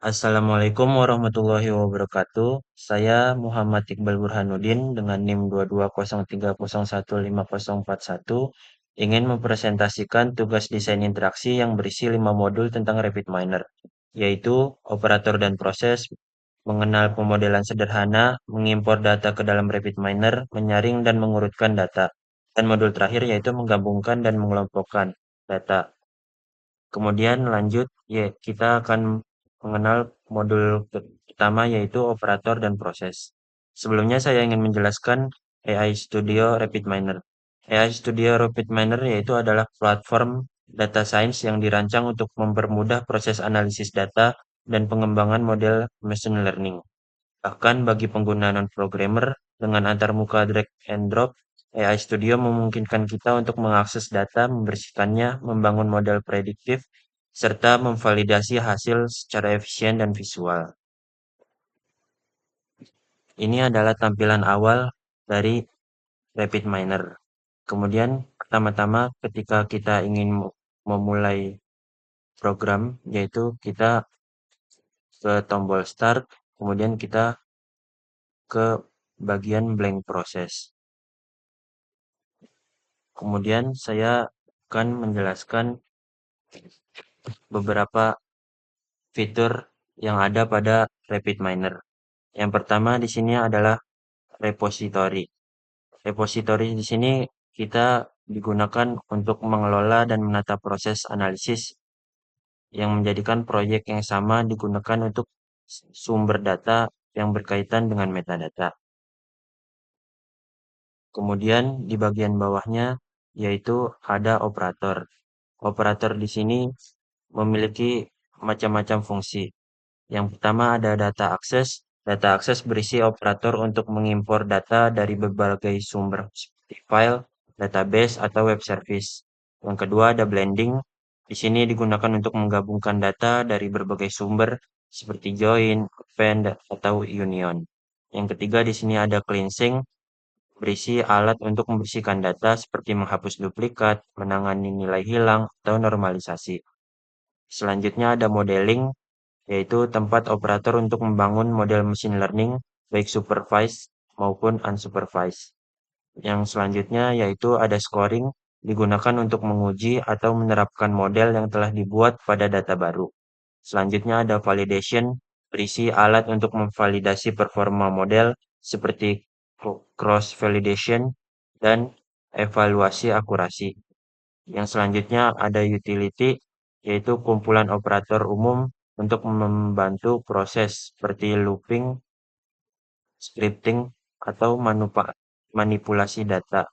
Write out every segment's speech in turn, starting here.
Assalamualaikum warahmatullahi wabarakatuh. Saya Muhammad Iqbal Burhanuddin dengan NIM 2203015041 ingin mempresentasikan tugas desain interaksi yang berisi 5 modul tentang RapidMiner, yaitu operator dan proses, mengenal pemodelan sederhana, mengimpor data ke dalam RapidMiner, menyaring dan mengurutkan data, dan modul terakhir yaitu menggabungkan dan mengelompokkan data. Kemudian lanjut, ya kita akan mengenal modul pertama yaitu operator dan proses. Sebelumnya saya ingin menjelaskan AI Studio RapidMiner. AI Studio RapidMiner yaitu adalah platform data science yang dirancang untuk mempermudah proses analisis data dan pengembangan model machine learning. Bahkan bagi pengguna non-programmer, dengan antarmuka drag and drop, AI Studio memungkinkan kita untuk mengakses data, membersihkannya, membangun model prediktif, serta memvalidasi hasil secara efisien dan visual. Ini adalah tampilan awal dari RapidMiner. Kemudian, pertama-tama ketika kita ingin memulai program, yaitu kita ke tombol Start, kemudian kita ke bagian blank process. Kemudian saya akan menjelaskan beberapa fitur yang ada pada RapidMiner. Yang pertama di sini adalah repository. Repository di sini kita digunakan untuk mengelola dan menata proses analisis yang menjadikan proyek yang sama digunakan untuk sumber data yang berkaitan dengan metadata. Kemudian di bagian bawahnya yaitu ada operator. Operator di sini memiliki macam-macam fungsi. Yang pertama ada data akses. Data akses berisi operator untuk mengimpor data dari berbagai sumber seperti file, database, atau web service. Yang kedua ada blending. Di sini digunakan untuk menggabungkan data dari berbagai sumber seperti join, append, atau union. Yang ketiga di sini ada cleansing, berisi alat untuk membersihkan data seperti menghapus duplikat, menangani nilai hilang, atau normalisasi. Selanjutnya ada modeling, yaitu tempat operator untuk membangun model machine learning, baik supervised maupun unsupervised. Yang selanjutnya yaitu ada scoring, digunakan untuk menguji atau menerapkan model yang telah dibuat pada data baru. Selanjutnya ada validation, berisi alat untuk memvalidasi performa model seperti cross-validation dan evaluasi akurasi. Yang selanjutnya ada utility, yaitu kumpulan operator umum untuk membantu proses seperti looping, scripting, atau manipulasi data,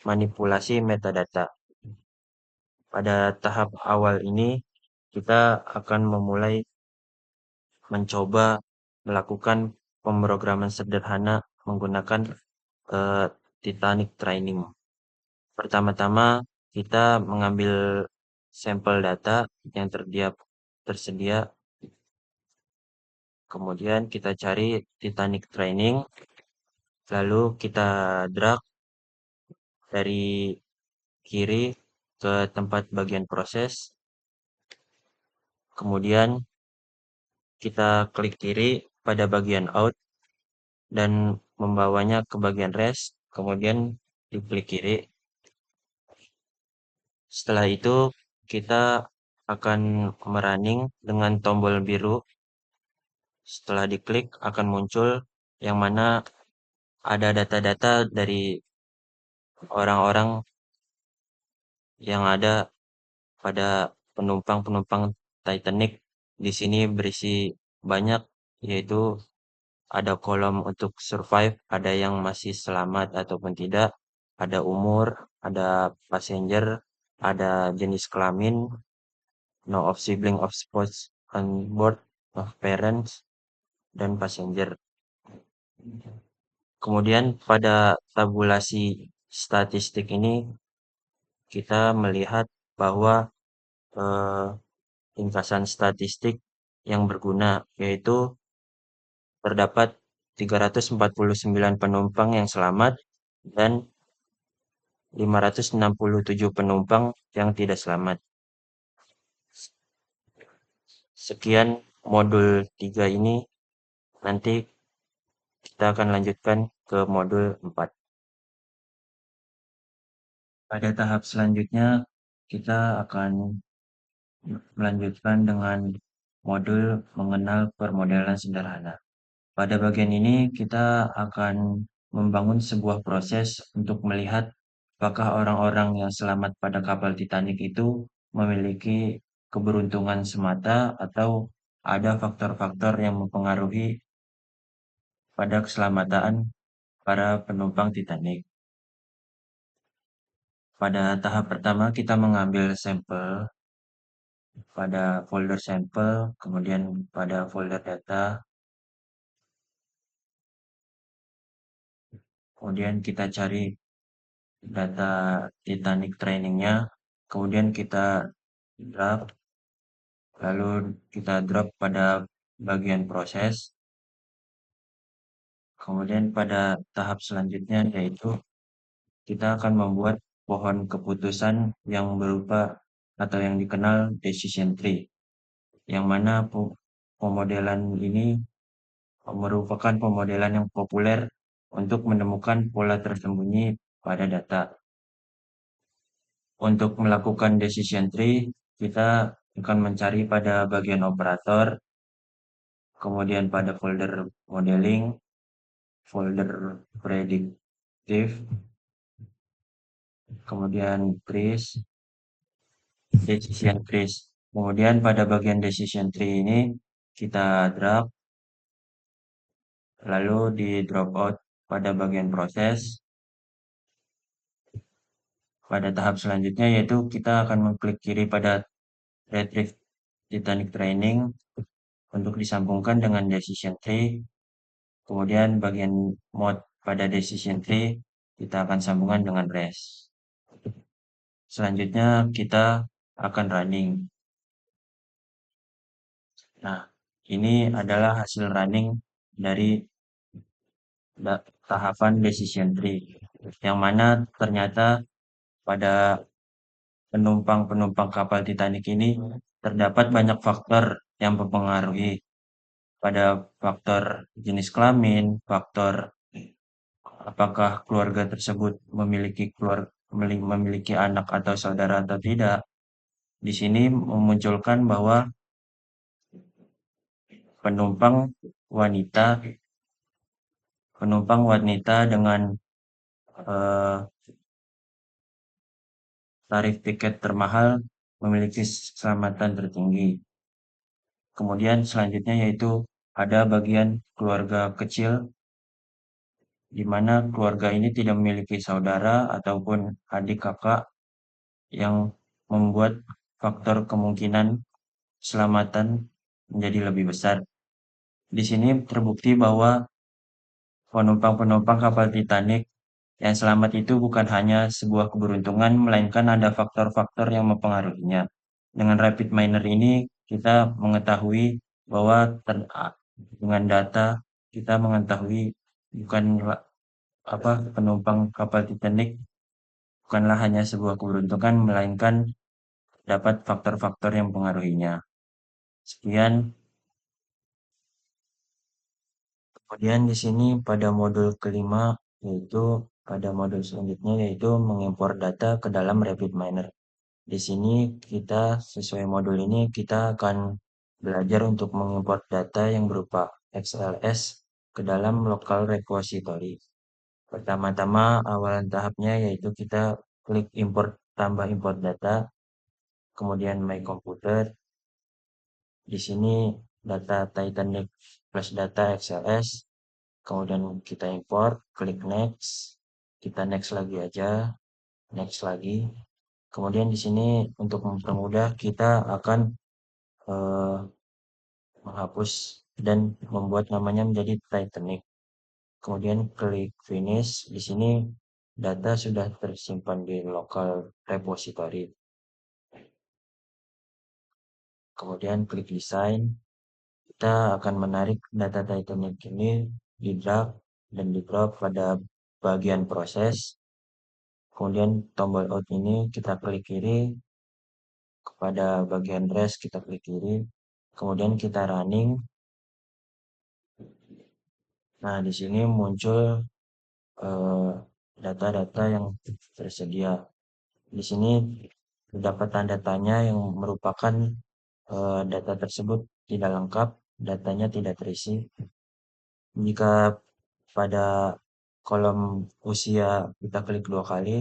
manipulasi metadata. Pada tahap awal ini, kita akan memulai mencoba melakukan pemrograman sederhana menggunakan Titanic Training. Pertama-tama, kita mengambil sampel data yang tersedia, kemudian kita cari Titanic Training, lalu kita drag dari kiri ke tempat bagian proses, kemudian kita klik kiri pada bagian out dan membawanya ke bagian rest, kemudian diklik kiri. Setelah itu kita akan merunning dengan tombol biru. Setelah diklik akan muncul yang mana ada data-data dari orang-orang yang ada pada penumpang-penumpang Titanic. Di sini berisi banyak, yaitu ada kolom untuk survive, ada yang masih selamat ataupun tidak, ada umur, ada passenger, ada jenis kelamin, no of sibling of spouse on board, of parents, dan passenger. Kemudian pada tabulasi statistik ini kita melihat bahwa eh, ringkasan statistik yang berguna, yaitu terdapat 349 penumpang yang selamat dan 567 penumpang yang tidak selamat. Sekian modul 3 ini nanti kita akan lanjutkan ke modul 4. Pada tahap selanjutnya kita akan melanjutkan dengan modul mengenal permodelan sederhana. Pada bagian ini kita akan membangun sebuah proses untuk melihat apakah orang-orang yang selamat pada kapal Titanic itu memiliki keberuntungan semata atau ada faktor-faktor yang mempengaruhi pada keselamatan para penumpang Titanic. Pada tahap pertama kita mengambil sampel pada folder sampel, kemudian pada folder data, kemudian kita cari data Titanic trainingnya, kemudian kita drag, lalu kita drop pada bagian proses, kemudian pada tahap selanjutnya yaitu kita akan membuat pohon keputusan yang berupa atau yang dikenal decision tree, yang mana pemodelan ini merupakan pemodelan yang populer untuk menemukan pola tersembunyi pada data. Untuk melakukan decision tree, kita akan mencari pada bagian operator, kemudian pada folder modeling, folder predictive, kemudian trees, decision trees. Kemudian pada bagian decision tree ini kita drag, lalu di drop out pada bagian proses. Pada tahap selanjutnya yaitu kita akan mengklik kiri pada Retrieve Titanic Training untuk disambungkan dengan Decision Tree. Kemudian bagian mode pada Decision Tree kita akan sambungkan dengan REST. Selanjutnya kita akan running. Nah, ini adalah hasil running dari tahapan Decision Tree, yang mana ternyata pada penumpang-penumpang kapal Titanic ini terdapat banyak faktor yang mempengaruhi pada faktor jenis kelamin, faktor apakah keluarga tersebut memiliki anak atau saudara atau tidak. Di sini memunculkan bahwa penumpang wanita penumpang wanita dengan eh, tarif tiket termahal memiliki keselamatan tertinggi. Kemudian selanjutnya yaitu ada bagian keluarga kecil di mana keluarga ini tidak memiliki saudara ataupun adik kakak yang membuat faktor kemungkinan keselamatan menjadi lebih besar. Di sini terbukti bahwa penumpang-penumpang kapal Titanic yang selamat itu bukan hanya sebuah keberuntungan, melainkan ada faktor-faktor yang mempengaruhinya. Dengan rapid miner ini, kita mengetahui bahwa dengan data kita mengetahui bukan penumpang kapal Titanic bukanlah hanya sebuah keberuntungan, melainkan dapat faktor-faktor yang mempengaruhinya. Sekian. Kemudian di sini pada modul kelima, yaitu pada modul selanjutnya yaitu mengimpor data ke dalam RapidMiner. Di sini kita sesuai modul ini kita akan belajar untuk mengimpor data yang berupa XLS ke dalam local repository. Pertama-tama awalan tahapnya yaitu kita klik import tambah import data, kemudian my computer. Di sini data Titanic plus data XLS, kemudian kita import, klik next, kita next lagi aja, next lagi. Kemudian di sini untuk mempermudah kita akan eh, menghapus dan membuat namanya menjadi Titanic. Kemudian klik finish. Di sini data sudah tersimpan di local repository. Kemudian klik design. Kita akan menarik data Titanic ini di drag dan di drop pada bagian proses. Kemudian tombol out ini kita klik kiri, kepada bagian rest kita klik kiri. kemudian kita running. Nah, di sini muncul eh, data-data yang tersedia. Di sini terdapat tanda tanya yang merupakan data tersebut tidak lengkap, datanya tidak terisi. Jika pada kolom usia kita klik 2 kali,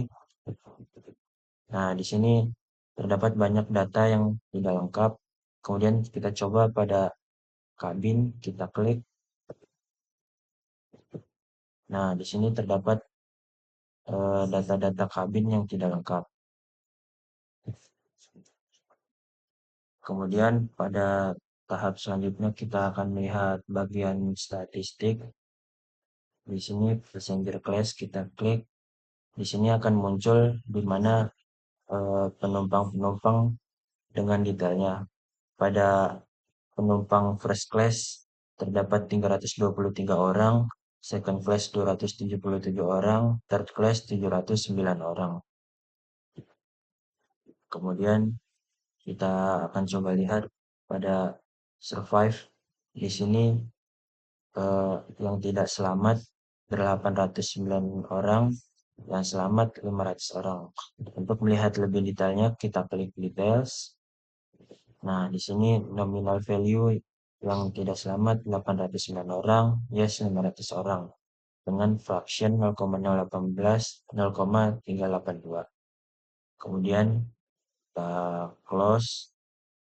nah di sini terdapat banyak data yang tidak lengkap. Kemudian kita coba pada kabin, kita klik. Nah, di sini terdapat data-data kabin yang tidak lengkap. Kemudian pada tahap selanjutnya kita akan melihat bagian statistik. Di sini passenger class kita klik. Di sini akan muncul di mana penumpang-penumpang dengan detailnya. Pada penumpang first class terdapat 323 orang, second class 277 orang, third class 709 orang. Kemudian kita akan coba lihat pada survive. Di sini yang tidak selamat 809 orang, yang selamat 500 orang. Untuk melihat lebih detailnya, kita klik details. Nah, di sini nominal value yang tidak selamat 809 orang, yes 500 orang. Dengan fraction 0,018, 0,382. Kemudian kita close,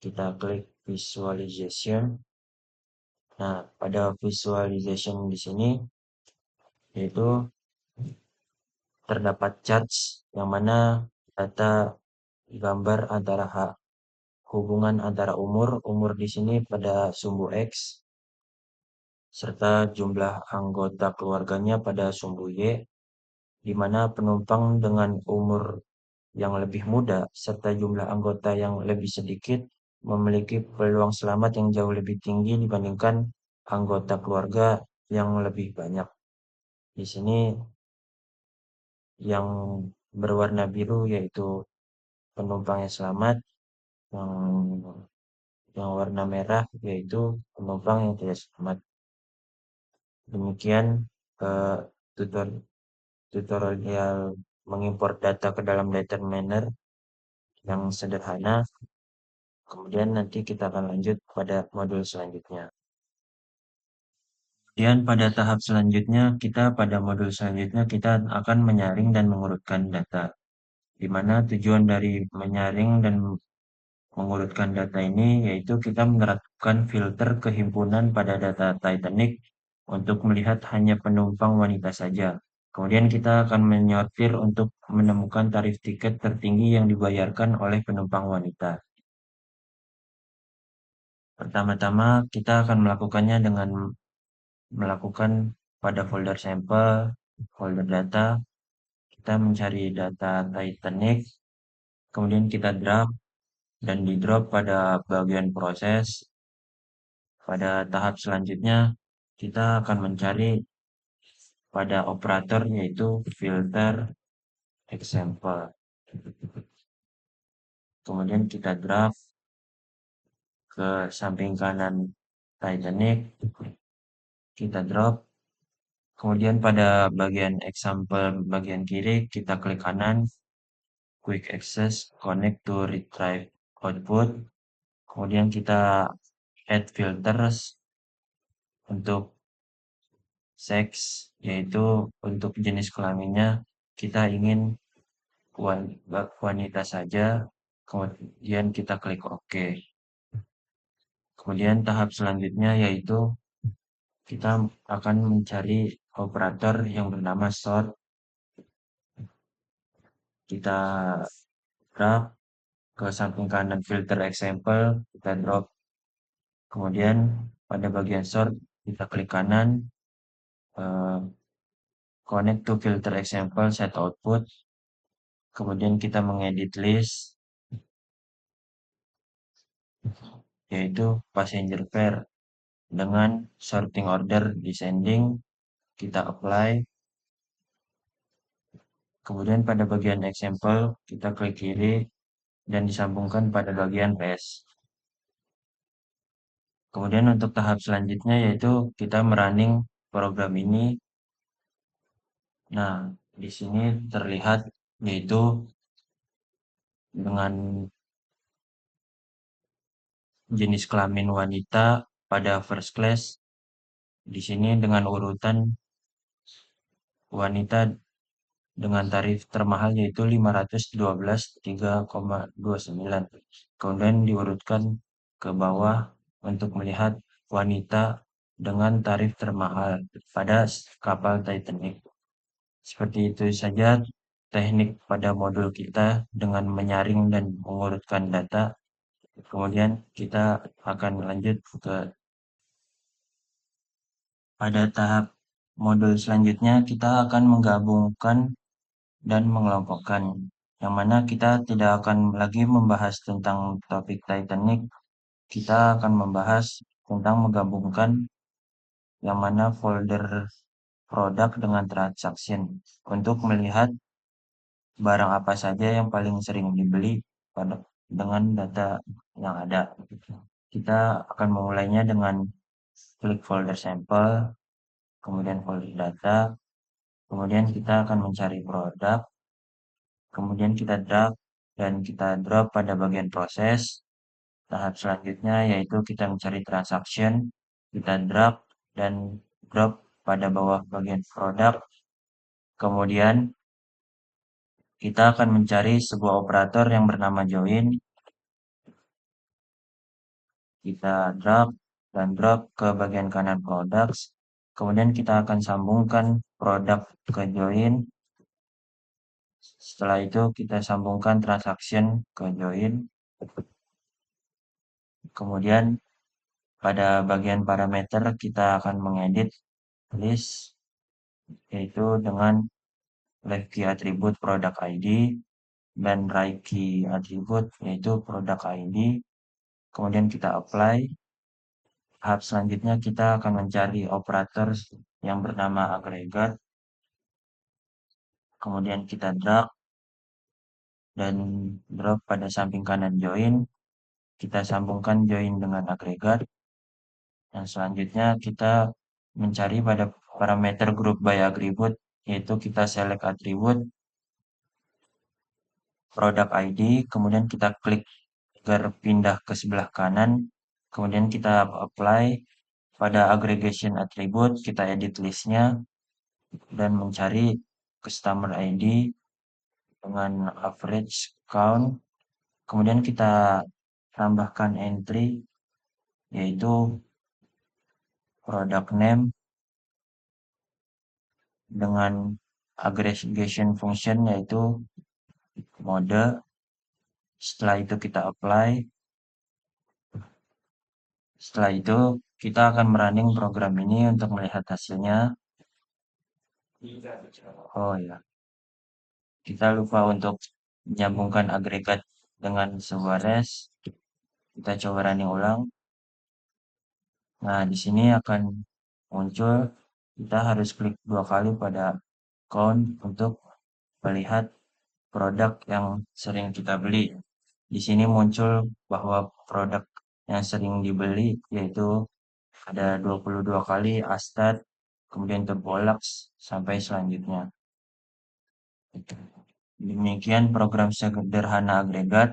kita klik visualization. Nah, pada visualization di sini yaitu terdapat charts yang mana data gambar antara hubungan antara umur di sini pada sumbu X serta jumlah anggota keluarganya pada sumbu Y, di mana penumpang dengan umur yang lebih muda serta jumlah anggota yang lebih sedikit memiliki peluang selamat yang jauh lebih tinggi dibandingkan anggota keluarga yang lebih banyak. Di sini yang berwarna biru yaitu penumpang yang selamat, yang warna merah yaitu penumpang yang tidak selamat. Demikian eh, tutor tutorial mengimport data ke dalam determiner yang sederhana. Kemudian nanti kita akan lanjut pada modul selanjutnya. Kemudian pada modul selanjutnya kita akan menyaring dan mengurutkan data. Di mana tujuan dari menyaring dan mengurutkan data ini yaitu kita menerapkan filter kehimpunan pada data Titanic untuk melihat hanya penumpang wanita saja. Kemudian kita akan menyortir untuk menemukan tarif tiket tertinggi yang dibayarkan oleh penumpang wanita. Pertama-tama kita akan melakukannya dengan melakukan pada folder sampel, folder data, kita mencari data Titanic, kemudian kita drag dan di drop pada bagian proses. Pada tahap selanjutnya, kita akan mencari pada operator yaitu filter example. Kemudian kita drag ke samping kanan Titanic, kita drop. Kemudian pada bagian example bagian kiri, kita klik kanan, quick access, connect to retrieve output. Kemudian kita add filters untuk sex, yaitu untuk jenis kelaminnya kita ingin wanita saja, kemudian kita klik OK. Kemudian tahap selanjutnya yaitu kita akan mencari operator yang bernama sort. Kita drag ke samping kanan filter example, kita drop. Kemudian pada bagian sort kita klik kanan, eh, connect to filter example set output. Kemudian kita mengedit list, yaitu passenger pair dengan sorting order descending. Kita apply. Kemudian pada bagian example kita klik kiri dan disambungkan pada bagian rest. Kemudian untuk tahap selanjutnya yaitu kita merunning program ini. Nah, di sini terlihat yaitu dengan jenis kelamin wanita pada first class. Di sini dengan urutan wanita dengan tarif termahal yaitu 512,3,29. Kemudian diurutkan ke bawah untuk melihat wanita dengan tarif termahal pada kapal Titanic. Seperti itu saja teknik pada modul kita dengan menyaring dan mengurutkan data. Kemudian kita akan lanjut ke pada tahap modul selanjutnya kita akan menggabungkan dan mengelompokkan, yang mana kita tidak akan lagi membahas tentang topik Titanic, kita akan membahas tentang menggabungkan yang mana folder produk dengan transaction untuk melihat barang apa saja yang paling sering dibeli pada dengan data yang ada. Kita akan memulainya dengan klik folder sampel, kemudian folder data, kemudian kita akan mencari produk, kemudian kita drag dan kita drop pada bagian proses. Tahap selanjutnya yaitu kita mencari transaction, kita drag dan drop pada bawah bagian produk. Kemudian kita akan mencari sebuah operator yang bernama join, kita drag dan drop ke bagian kanan products. Kemudian kita akan sambungkan produk ke join. Setelah itu kita sambungkan transaction ke join. Kemudian pada bagian parameter kita akan mengedit list yaitu dengan left key atribut product ID dan right key atribut yaitu product ID. Kemudian kita apply. Tahap selanjutnya kita akan mencari operator yang bernama agregat. Kemudian kita drag dan drop pada samping kanan join. Kita sambungkan join dengan agregat. Dan selanjutnya kita mencari pada parameter group by attribute yaitu kita select atribut product ID, kemudian kita klik agar pindah ke sebelah kanan, kemudian kita apply pada aggregation attribute, kita edit listnya dan mencari customer ID dengan average count, kemudian kita tambahkan entry yaitu product name dengan aggregation function yaitu mode. Setelah itu kita apply. Setelah itu kita akan merunning program ini untuk melihat hasilnya. Oh ya, kita lupa untuk menyambungkan agregat dengan sebuah res. Kita coba running ulang. Nah, di sini akan muncul kita harus klik 2 kali pada count untuk melihat produk yang sering kita beli. Di sini muncul bahwa produk yang sering dibeli yaitu ada 22 kali Astad, kemudian Turbolax sampai selanjutnya. Demikian program sederhana agregat,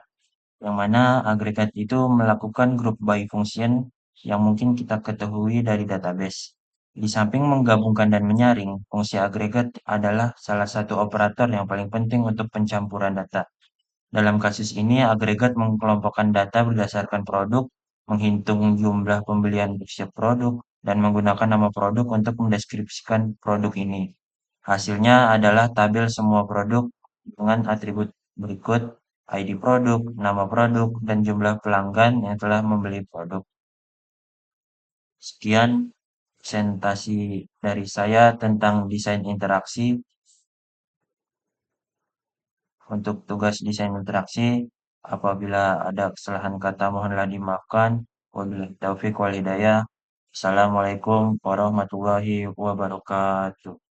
yang mana agregat itu melakukan group by function yang mungkin kita ketahui dari database. Di samping menggabungkan dan menyaring, fungsi agregat adalah salah satu operator yang paling penting untuk pencampuran data. Dalam kasus ini, agregat mengelompokkan data berdasarkan produk, menghitung jumlah pembelian setiap produk, dan menggunakan nama produk untuk mendeskripsikan produk ini. Hasilnya adalah tabel semua produk dengan atribut berikut: ID produk, nama produk, dan jumlah pelanggan yang telah membeli produk. Sekian presentasi dari saya tentang desain interaksi. Untuk tugas desain interaksi, apabila ada kesalahan kata mohonlah dimaafkan. Wabillahi taufiq wal hidayah. Assalamualaikum warahmatullahi wabarakatuh.